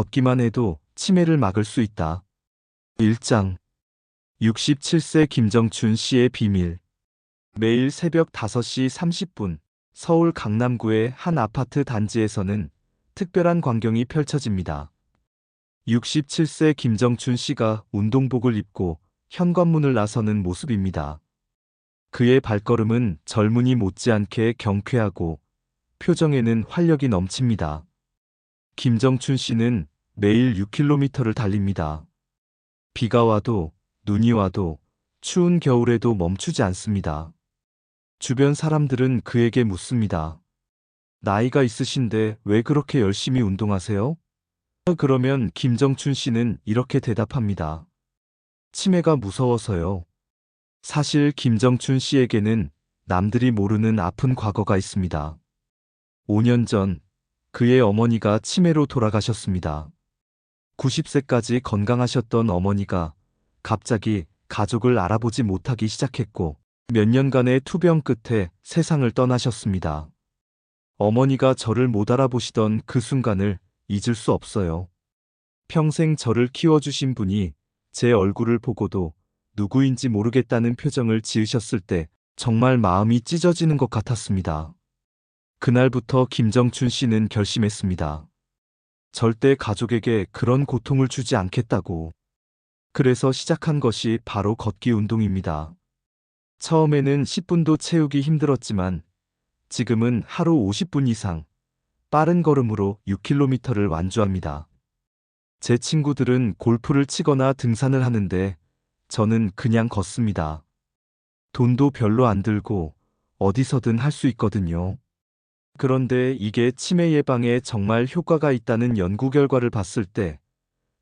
걷기만 해도 치매를 막을 수 있다. 1장 67세 김정춘 씨의 비밀. 매일 새벽 5시 30분 서울 강남구의 한 아파트 단지에서는 특별한 광경이 펼쳐집니다. 67세 김정춘 씨가 운동복을 입고 현관문을 나서는 모습입니다. 그의 발걸음은 젊은이 못지않게 경쾌하고 표정에는 활력이 넘칩니다. 김정춘 씨는 매일 6km를 달립니다. 비가 와도 눈이 와도 추운 겨울에도 멈추지 않습니다. 주변 사람들은 그에게 묻습니다. 나이가 있으신데 왜 그렇게 열심히 운동하세요? 그러면 김정춘 씨는 이렇게 대답합니다. 치매가 무서워서요. 사실 김정춘 씨에게는 남들이 모르는 아픈 과거가 있습니다. 5년 전 그의 어머니가 치매로 돌아가셨습니다. 90세까지 건강하셨던 어머니가 갑자기 가족을 알아보지 못하기 시작했고 몇 년간의 투병 끝에 세상을 떠나셨습니다. 어머니가 저를 못 알아보시던 그 순간을 잊을 수 없어요. 평생 저를 키워주신 분이 제 얼굴을 보고도 누구인지 모르겠다는 표정을 지으셨을 때 정말 마음이 찢어지는 것 같았습니다. 그날부터 김정춘 씨는 결심했습니다. 절대 가족에게 그런 고통을 주지 않겠다고. 그래서 시작한 것이 바로 걷기 운동입니다. 처음에는 10분도 채우기 힘들었지만 지금은 하루 50분 이상 빠른 걸음으로 6km를 완주합니다. 제 친구들은 골프를 치거나 등산을 하는데 저는 그냥 걷습니다. 돈도 별로 안 들고 어디서든 할 수 있거든요. 그런데 이게 치매 예방에 정말 효과가 있다는 연구 결과를 봤을 때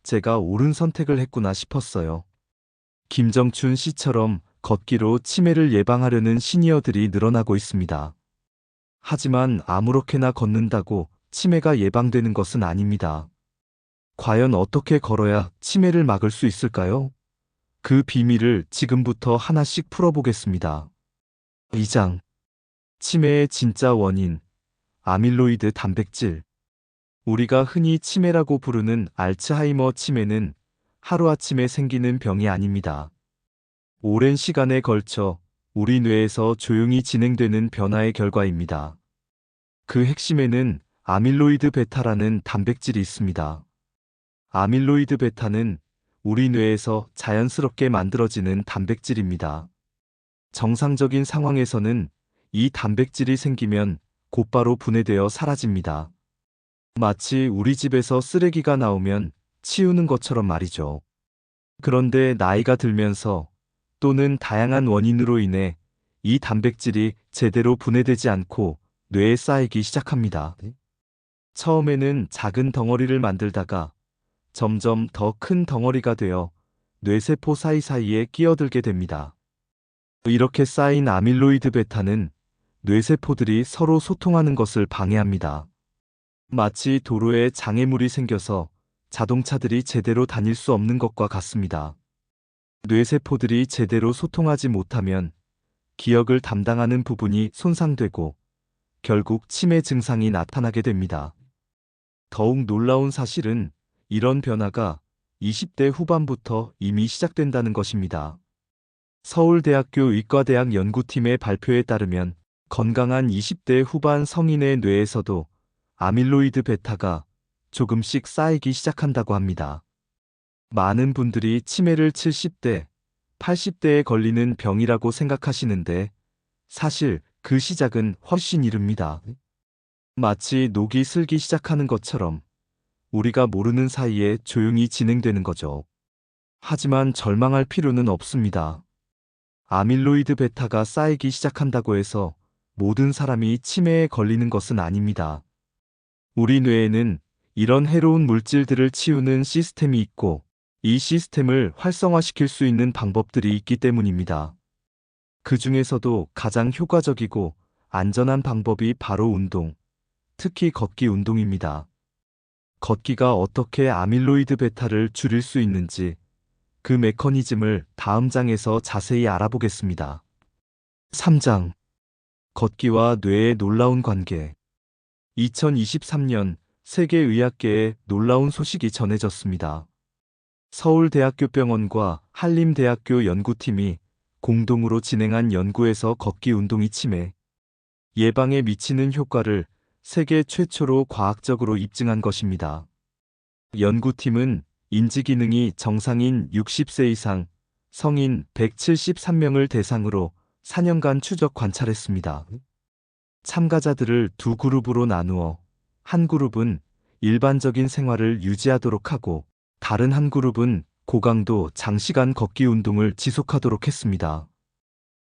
제가 옳은 선택을 했구나 싶었어요. 김정춘 씨처럼 걷기로 치매를 예방하려는 시니어들이 늘어나고 있습니다. 하지만 아무렇게나 걷는다고 치매가 예방되는 것은 아닙니다. 과연 어떻게 걸어야 치매를 막을 수 있을까요? 그 비밀을 지금부터 하나씩 풀어보겠습니다. 2장 치매의 진짜 원인 아밀로이드 단백질. 우리가 흔히 치매라고 부르는 알츠하이머 치매는 하루아침에 생기는 병이 아닙니다. 오랜 시간에 걸쳐 우리 뇌에서 조용히 진행되는 변화의 결과입니다. 그 핵심에는 아밀로이드 베타라는 단백질이 있습니다. 아밀로이드 베타는 우리 뇌에서 자연스럽게 만들어지는 단백질입니다. 정상적인 상황에서는 이 단백질이 생기면 곧바로 분해되어 사라집니다. 마치 우리 집에서 쓰레기가 나오면 치우는 것처럼 말이죠. 그런데 나이가 들면서 또는 다양한 원인으로 인해 이 단백질이 제대로 분해되지 않고 뇌에 쌓이기 시작합니다. 처음에는 작은 덩어리를 만들다가 점점 더 큰 덩어리가 되어 뇌세포 사이사이에 끼어들게 됩니다. 이렇게 쌓인 아밀로이드 베타는 뇌세포들이 서로 소통하는 것을 방해합니다. 마치 도로에 장애물이 생겨서 자동차들이 제대로 다닐 수 없는 것과 같습니다. 뇌세포들이 제대로 소통하지 못하면 기억을 담당하는 부분이 손상되고 결국 치매 증상이 나타나게 됩니다. 더욱 놀라운 사실은 이런 변화가 20대 후반부터 이미 시작된다는 것입니다. 서울대학교 의과대학 연구팀의 발표에 따르면 건강한 20대 후반 성인의 뇌에서도 아밀로이드 베타가 조금씩 쌓이기 시작한다고 합니다. 많은 분들이 치매를 70대, 80대에 걸리는 병이라고 생각하시는데 사실 그 시작은 훨씬 이릅니다. 마치 녹이 슬기 시작하는 것처럼 우리가 모르는 사이에 조용히 진행되는 거죠. 하지만 절망할 필요는 없습니다. 아밀로이드 베타가 쌓이기 시작한다고 해서 모든 사람이 치매에 걸리는 것은 아닙니다. 우리 뇌에는 이런 해로운 물질들을 치우는 시스템이 있고 이 시스템을 활성화시킬 수 있는 방법들이 있기 때문입니다. 그 중에서도 가장 효과적이고 안전한 방법이 바로 운동, 특히 걷기 운동입니다. 걷기가 어떻게 아밀로이드 베타를 줄일 수 있는지 그 메커니즘을 다음 장에서 자세히 알아보겠습니다. 3장 걷기와 뇌의 놀라운 관계. 2023년 세계의학계에 놀라운 소식이 전해졌습니다. 서울대학교병원과 한림대학교 연구팀이 공동으로 진행한 연구에서 걷기 운동이 치매 예방에 미치는 효과를 세계 최초로 과학적으로 입증한 것입니다. 연구팀은 인지기능이 정상인 60세 이상 성인 173명을 대상으로 4년간 추적 관찰했습니다. 참가자들을 두 그룹으로 나누어 한 그룹은 일반적인 생활을 유지하도록 하고 다른 한 그룹은 고강도 장시간 걷기 운동을 지속하도록 했습니다.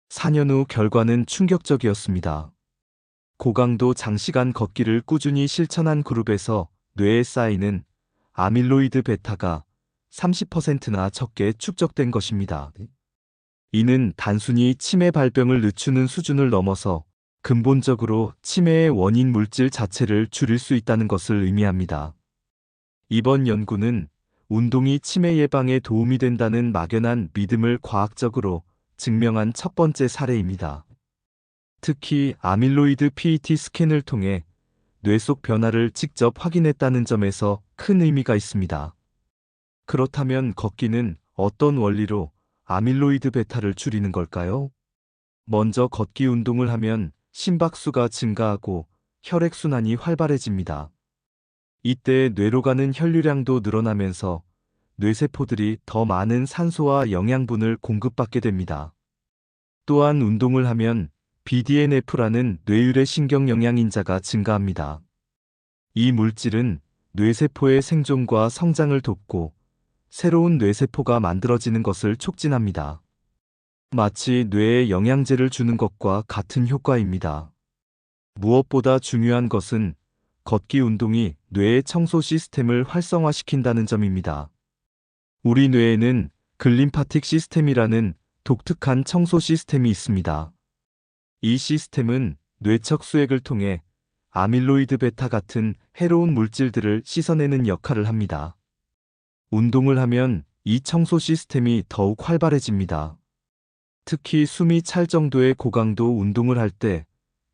4년 후 결과는 충격적이었습니다. 고강도 장시간 걷기를 꾸준히 실천한 그룹에서 뇌에 쌓이는 아밀로이드 베타가 30%나 적게 축적된 것입니다. 이는 단순히 치매 발병을 늦추는 수준을 넘어서 근본적으로 치매의 원인 물질 자체를 줄일 수 있다는 것을 의미합니다. 이번 연구는 운동이 치매 예방에 도움이 된다는 막연한 믿음을 과학적으로 증명한 첫 번째 사례입니다. 특히 아밀로이드 PET 스캔을 통해 뇌 속 변화를 직접 확인했다는 점에서 큰 의미가 있습니다. 그렇다면 걷기는 어떤 원리로 아밀로이드 베타를 줄이는 걸까요? 먼저 걷기 운동을 하면 심박수가 증가하고 혈액순환이 활발해집니다. 이때 뇌로 가는 혈류량도 늘어나면서 뇌세포들이 더 많은 산소와 영양분을 공급받게 됩니다. 또한 운동을 하면 BDNF라는 뇌율의 신경 영양인자가 증가합니다. 이 물질은 뇌세포의 생존과 성장을 돕고 새로운 뇌세포가 만들어지는 것을 촉진합니다. 마치 뇌에 영양제를 주는 것과 같은 효과입니다. 무엇보다 중요한 것은 걷기 운동이 뇌의 청소 시스템을 활성화시킨다는 점입니다. 우리 뇌에는 글림파틱 시스템이라는 독특한 청소 시스템이 있습니다. 이 시스템은 뇌척 수액을 통해 아밀로이드 베타 같은 해로운 물질들을 씻어내는 역할을 합니다. 운동을 하면 이 청소 시스템이 더욱 활발해집니다. 특히 숨이 찰 정도의 고강도 운동을 할 때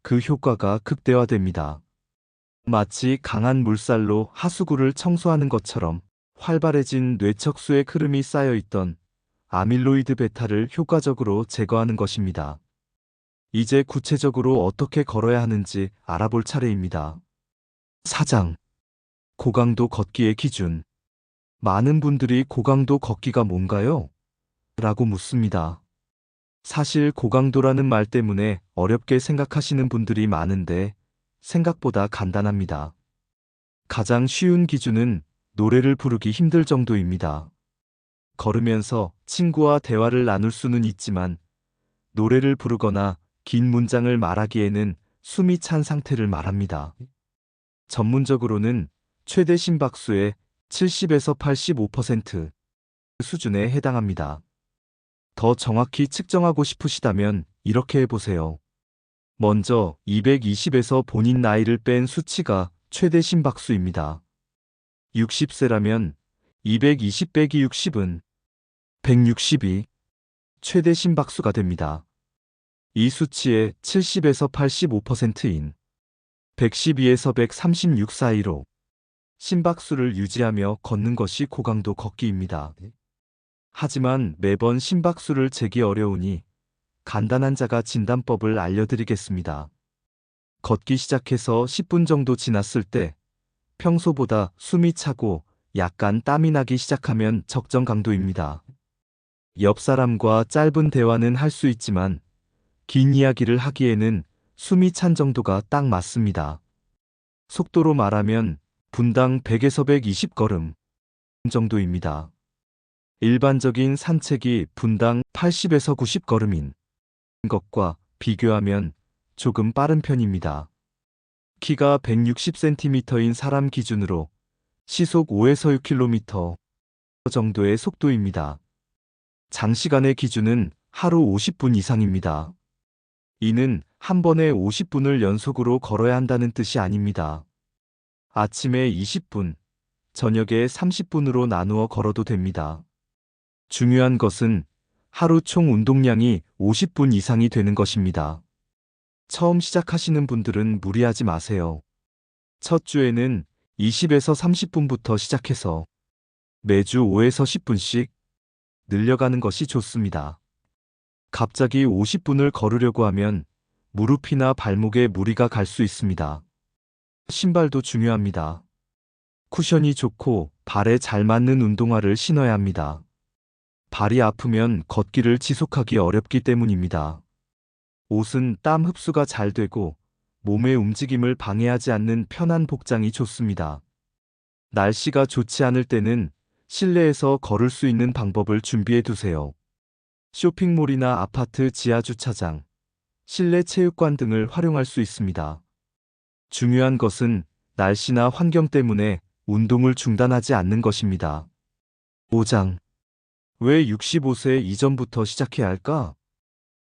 그 효과가 극대화됩니다. 마치 강한 물살로 하수구를 청소하는 것처럼 활발해진 뇌척수의 흐름이 쌓여있던 아밀로이드 베타를 효과적으로 제거하는 것입니다. 이제 구체적으로 어떻게 걸어야 하는지 알아볼 차례입니다. 4장. 고강도 걷기의 기준. 많은 분들이 고강도 걷기가 뭔가요? 라고 묻습니다. 사실 고강도라는 말 때문에 어렵게 생각하시는 분들이 많은데 생각보다 간단합니다. 가장 쉬운 기준은 노래를 부르기 힘들 정도입니다. 걸으면서 친구와 대화를 나눌 수는 있지만 노래를 부르거나 긴 문장을 말하기에는 숨이 찬 상태를 말합니다. 전문적으로는 최대 심박수의 70에서 85% 수준에 해당합니다. 더 정확히 측정하고 싶으시다면 이렇게 해보세요. 먼저 220에서 본인 나이를 뺀 수치가 최대 심박수입니다. 60세라면 220 빼기 60은 162 최대 심박수가 됩니다. 이 수치의 70에서 85%인 112에서 136 사이로 심박수를 유지하며 걷는 것이 고강도 걷기입니다. 하지만 매번 심박수를 재기 어려우니 간단한 자가 진단법을 알려드리겠습니다. 걷기 시작해서 10분 정도 지났을 때 평소보다 숨이 차고 약간 땀이 나기 시작하면 적정 강도입니다. 옆 사람과 짧은 대화는 할 수 있지만 긴 이야기를 하기에는 숨이 찬 정도가 딱 맞습니다. 속도로 말하면 분당 100에서 120걸음 정도입니다. 일반적인 산책이 분당 80에서 90걸음인 것과 비교하면 조금 빠른 편입니다. 키가 160cm인 사람 기준으로 시속 5에서 6km 정도의 속도입니다. 장시간의 기준은 하루 50분 이상입니다. 이는 한 번에 50분을 연속으로 걸어야 한다는 뜻이 아닙니다. 아침에 20분, 저녁에 30분으로 나누어 걸어도 됩니다. 중요한 것은 하루 총 운동량이 50분 이상이 되는 것입니다. 처음 시작하시는 분들은 무리하지 마세요. 첫 주에는 20에서 30분부터 시작해서 매주 5에서 10분씩 늘려가는 것이 좋습니다. 갑자기 50분을 걸으려고 하면 무릎이나 발목에 무리가 갈 수 있습니다. 신발도 중요합니다. 쿠션이 좋고 발에 잘 맞는 운동화를 신어야 합니다. 발이 아프면 걷기를 지속하기 어렵기 때문입니다. 옷은 땀 흡수가 잘 되고 몸의 움직임을 방해하지 않는 편한 복장이 좋습니다. 날씨가 좋지 않을 때는 실내에서 걸을 수 있는 방법을 준비해 두세요. 쇼핑몰이나 아파트 지하 주차장, 실내 체육관 등을 활용할 수 있습니다. 중요한 것은 날씨나 환경 때문에 운동을 중단하지 않는 것입니다. 5장. 왜 65세 이전부터 시작해야 할까?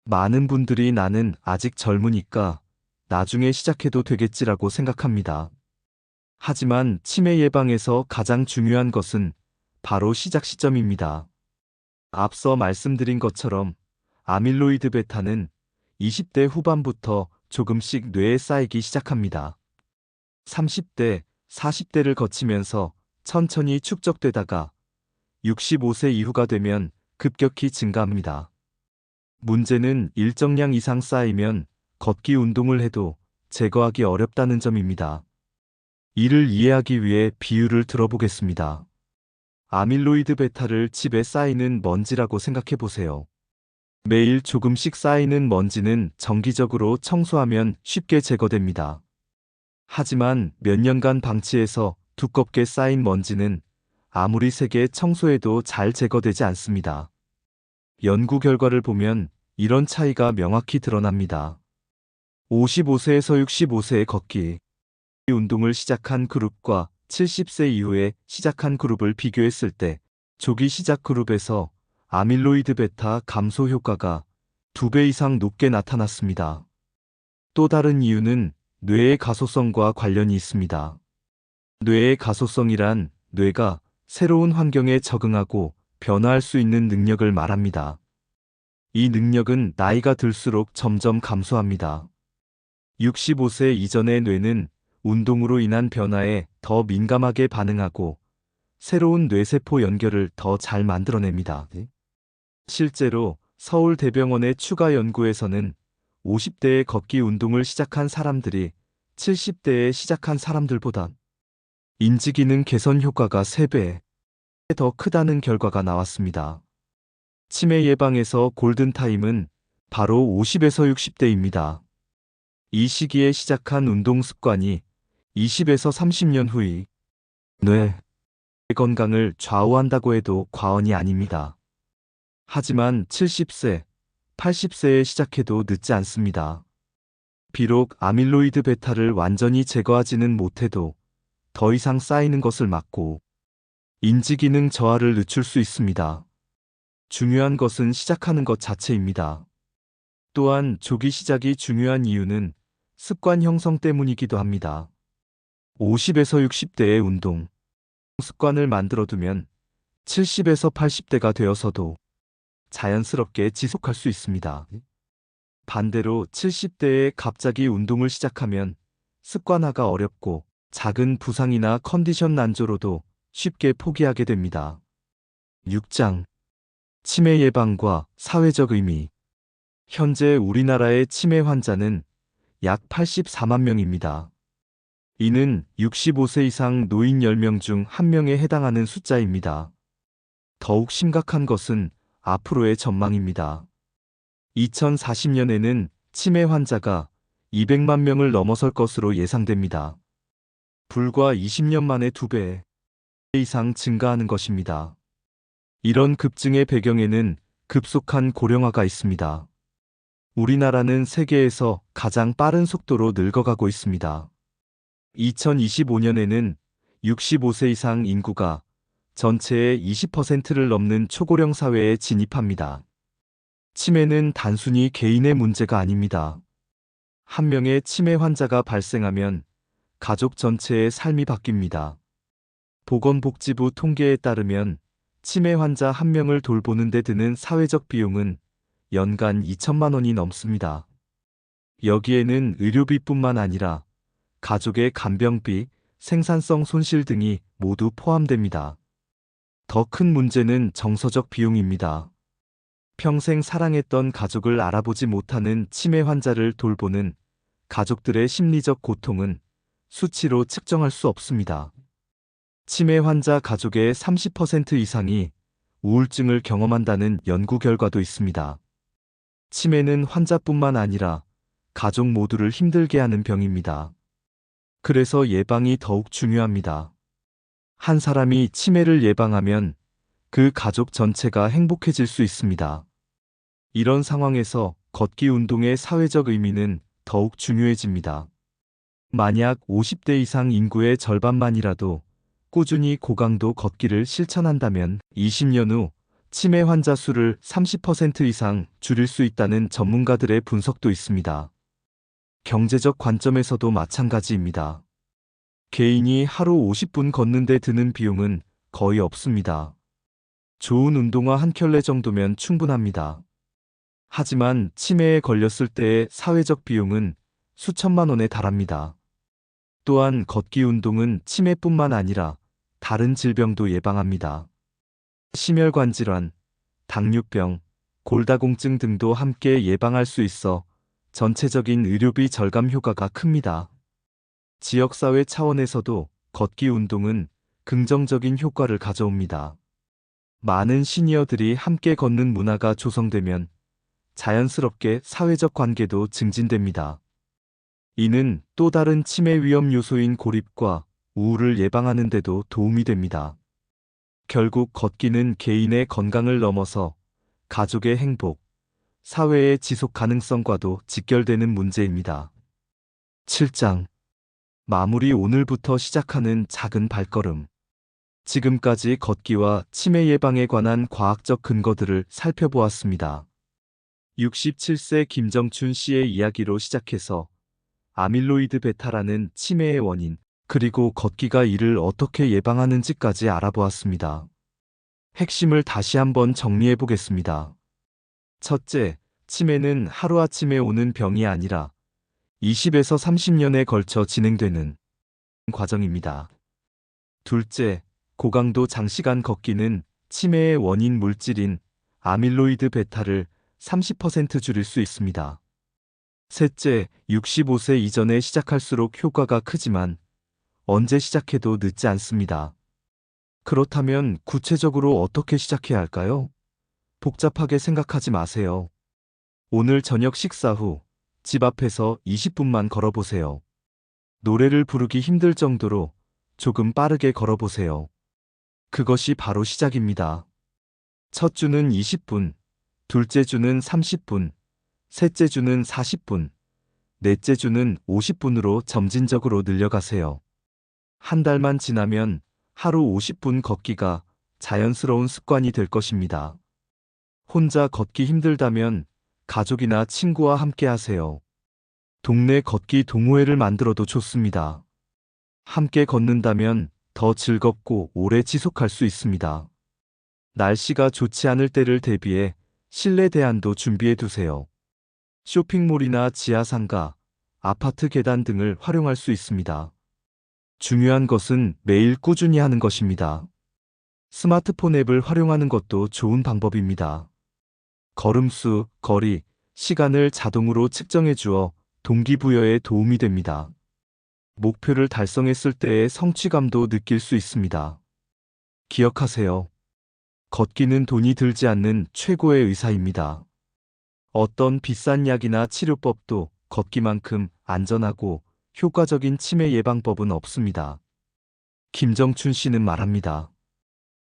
많은 분들이 나는 아직 젊으니까 나중에 시작해도 되겠지라고 생각합니다. 하지만 치매 예방에서 가장 중요한 것은 바로 시작 시점입니다. 앞서 말씀드린 것처럼 아밀로이드 베타는 20대 후반부터 조금씩 뇌에 쌓이기 시작합니다. 30대, 40대를 거치면서 천천히 축적되다가 65세 이후가 되면 급격히 증가합니다. 문제는 일정량 이상 쌓이면 걷기 운동을 해도 제거하기 어렵다는 점입니다. 이를 이해하기 위해 비유를 들어보겠습니다. 아밀로이드 베타를 집에 쌓이는 먼지라고 생각해 보세요. 매일 조금씩 쌓이는 먼지는 정기적으로 청소하면 쉽게 제거됩니다. 하지만 몇 년간 방치해서 두껍게 쌓인 먼지는 아무리 세게 청소해도 잘 제거되지 않습니다. 연구 결과를 보면 이런 차이가 명확히 드러납니다. 55세에서 65세의 걷기 운동을 시작한 그룹과 70세 이후에 시작한 그룹을 비교했을 때 조기 시작 그룹에서 아밀로이드 베타 감소 효과가 2배 이상 높게 나타났습니다. 또 다른 이유는 뇌의 가소성과 관련이 있습니다. 뇌의 가소성이란 뇌가 새로운 환경에 적응하고 변화할 수 있는 능력을 말합니다. 이 능력은 나이가 들수록 점점 감소합니다. 65세 이전의 뇌는 운동으로 인한 변화에 더 민감하게 반응하고 새로운 뇌세포 연결을 더 잘 만들어냅니다. 실제로 서울대병원의 추가 연구에서는 50대에 걷기 운동을 시작한 사람들이 70대에 시작한 사람들보다 인지기능 개선 효과가 3배 더 크다는 결과가 나왔습니다. 치매 예방에서 골든타임은 바로 50에서 60대입니다. 이 시기에 시작한 운동 습관이 20에서 30년 후의 뇌 건강을 좌우한다고 해도 과언이 아닙니다. 하지만 70세, 80세에 시작해도 늦지 않습니다. 비록 아밀로이드 베타를 완전히 제거하지는 못해도 더 이상 쌓이는 것을 막고 인지기능 저하를 늦출 수 있습니다. 중요한 것은 시작하는 것 자체입니다. 또한 조기 시작이 중요한 이유는 습관 형성 때문이기도 합니다. 50에서 60대의 운동 습관을 만들어두면 70에서 80대가 되어서도 자연스럽게 지속할 수 있습니다. 반대로 70대에 갑자기 운동을 시작하면 습관화가 어렵고 작은 부상이나 컨디션 난조로도 쉽게 포기하게 됩니다. 6장. 치매 예방과 사회적 의미. 현재 우리나라의 치매 환자는 약 84만 명입니다. 이는 65세 이상 노인 10명 중 1명에 해당하는 숫자입니다. 더욱 심각한 것은 앞으로의 전망입니다. 2040년에는 치매 환자가 200만 명을 넘어설 것으로 예상됩니다. 불과 20년 만에 2배 이상 증가하는 것입니다. 이런 급증의 배경에는 급속한 고령화가 있습니다. 우리나라는 세계에서 가장 빠른 속도로 늙어가고 있습니다. 2025년에는 65세 이상 인구가 전체의 20%를 넘는 초고령 사회에 진입합니다. 치매는 단순히 개인의 문제가 아닙니다. 한 명의 치매 환자가 발생하면 가족 전체의 삶이 바뀝니다. 보건복지부 통계에 따르면 치매 환자 1명을 돌보는 데 드는 사회적 비용은 연간 2천만 원이 넘습니다. 여기에는 의료비뿐만 아니라 가족의 간병비, 생산성 손실 등이 모두 포함됩니다. 더 큰 문제는 정서적 비용입니다. 평생 사랑했던 가족을 알아보지 못하는 치매 환자를 돌보는 가족들의 심리적 고통은 수치로 측정할 수 없습니다. 치매 환자 가족의 30% 이상이 우울증을 경험한다는 연구 결과도 있습니다. 치매는 환자뿐만 아니라 가족 모두를 힘들게 하는 병입니다. 그래서 예방이 더욱 중요합니다. 한 사람이 치매를 예방하면 그 가족 전체가 행복해질 수 있습니다. 이런 상황에서 걷기 운동의 사회적 의미는 더욱 중요해집니다. 만약 50대 이상 인구의 절반만이라도 꾸준히 고강도 걷기를 실천한다면 20년 후 치매 환자 수를 30% 이상 줄일 수 있다는 전문가들의 분석도 있습니다. 경제적 관점에서도 마찬가지입니다. 개인이 하루 50분 걷는 데 드는 비용은 거의 없습니다. 좋은 운동화 한 켤레 정도면 충분합니다. 하지만 치매에 걸렸을 때의 사회적 비용은 수천만 원에 달합니다. 또한 걷기 운동은 치매뿐만 아니라 다른 질병도 예방합니다. 심혈관 질환, 당뇨병, 골다공증 등도 함께 예방할 수 있어 전체적인 의료비 절감 효과가 큽니다. 지역사회 차원에서도 걷기 운동은 긍정적인 효과를 가져옵니다. 많은 시니어들이 함께 걷는 문화가 조성되면 자연스럽게 사회적 관계도 증진됩니다. 이는 또 다른 치매 위험 요소인 고립과 우울을 예방하는 데도 도움이 됩니다. 결국 걷기는 개인의 건강을 넘어서 가족의 행복, 사회의 지속 가능성과도 직결되는 문제입니다. 7장. 마무리. 오늘부터 시작하는 작은 발걸음. 지금까지 걷기와 치매 예방에 관한 과학적 근거들을 살펴보았습니다. 67세 김정춘 씨의 이야기로 시작해서 아밀로이드 베타라는 치매의 원인, 그리고 걷기가 이를 어떻게 예방하는지까지 알아보았습니다. 핵심을 다시 한번 정리해 보겠습니다. 첫째, 치매는 하루아침에 오는 병이 아니라 20에서 30년에 걸쳐 진행되는 과정입니다. 둘째, 고강도 장시간 걷기는 치매의 원인 물질인 아밀로이드 베타를 30% 줄일 수 있습니다. 셋째, 65세 이전에 시작할수록 효과가 크지만 언제 시작해도 늦지 않습니다. 그렇다면 구체적으로 어떻게 시작해야 할까요? 복잡하게 생각하지 마세요. 오늘 저녁 식사 후 집 앞에서 20분만 걸어보세요. 노래를 부르기 힘들 정도로 조금 빠르게 걸어보세요. 그것이 바로 시작입니다. 첫 주는 20분, 둘째 주는 30분, 셋째 주는 40분, 넷째 주는 50분으로 점진적으로 늘려가세요. 한 달만 지나면 하루 50분 걷기가 자연스러운 습관이 될 것입니다. 혼자 걷기 힘들다면 가족이나 친구와 함께 하세요. 동네 걷기 동호회를 만들어도 좋습니다. 함께 걷는다면 더 즐겁고 오래 지속할 수 있습니다. 날씨가 좋지 않을 때를 대비해 실내 대안도 준비해 두세요. 쇼핑몰이나 지하상가, 아파트 계단 등을 활용할 수 있습니다. 중요한 것은 매일 꾸준히 하는 것입니다. 스마트폰 앱을 활용하는 것도 좋은 방법입니다. 걸음수, 거리, 시간을 자동으로 측정해 주어 동기부여에 도움이 됩니다. 목표를 달성했을 때의 성취감도 느낄 수 있습니다. 기억하세요. 걷기는 돈이 들지 않는 최고의 의사입니다. 어떤 비싼 약이나 치료법도 걷기만큼 안전하고 효과적인 치매 예방법은 없습니다. 김정춘 씨는 말합니다.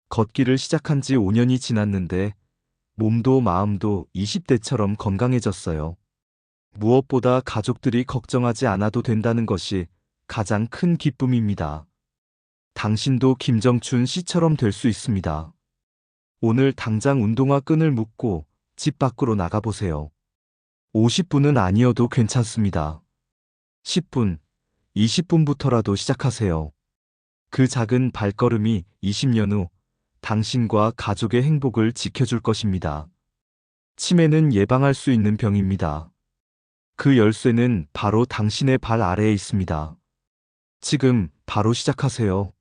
걷기를 시작한 지 5년이 지났는데 몸도 마음도 20대처럼 건강해졌어요. 무엇보다 가족들이 걱정하지 않아도 된다는 것이 가장 큰 기쁨입니다. 당신도 김정춘 씨처럼 될 수 있습니다. 오늘 당장 운동화 끈을 묶고 집 밖으로 나가보세요. 50분은 아니어도 괜찮습니다. 10분, 20분부터라도 시작하세요. 그 작은 발걸음이 20년 후 당신과 가족의 행복을 지켜줄 것입니다. 치매는 예방할 수 있는 병입니다. 그 열쇠는 바로 당신의 발 아래에 있습니다. 지금 바로 시작하세요.